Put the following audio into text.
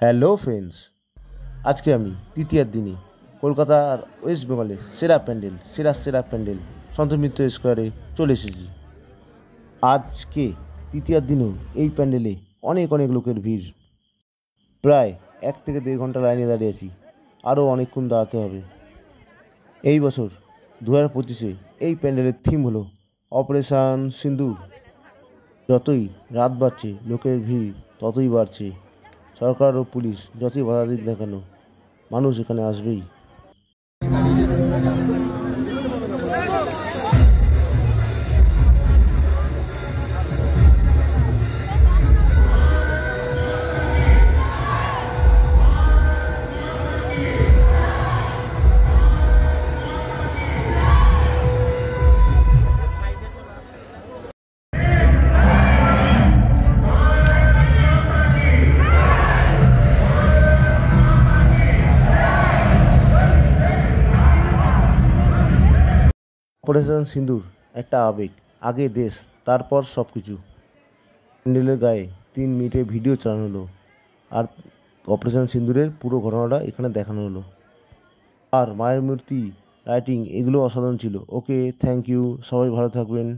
Hello friends, আজকে আমি তৃতীয়ার দিনে কলকাতার ওয়েস্ট বেঙ্গলের সেরা প্যান্ডেল সেরা প্যান্ডেল সন্তোষ মিত্র স্কোয়ারে চলে এসেছি। আজকে তৃতীয়ার দিনেও এই প্যান্ডেলে অনেক অনেক লোকের ভিড়। প্রায় 1 থেকে 1.5 ঘন্টা লাইনে দাঁড়িয়ে আছি, আরও অনেকক্ষণ দাঁড়াতে হবে। এই বছর 2025-এ এই প্যান্ডেলের থিম হলো অপারেশন সিন্দুর। যতই রাত বাড়ছে লোকের ভিড় ততই বাড়ছে। সরকার ও পুলিশ যতই বাধা দিক না কেন, মানুষ এখানে আসবেই। অপারেশন সিন্দুর একটা আবেগ, আগে দেশ তারপর সব কিছু। প্যান্ডেলের গায়ে 3 মিনিটের ভিডিও চালানো হলো, আর অপারেশন সিন্দুরের পুরো ঘটনাটা এখানে দেখানো হলো। আর মায়ের মূর্তি, লাইটিং, এগুলো অসাধারণ ছিল। ওকে, থ্যাংক ইউ, সবাই ভালো থাকবেন।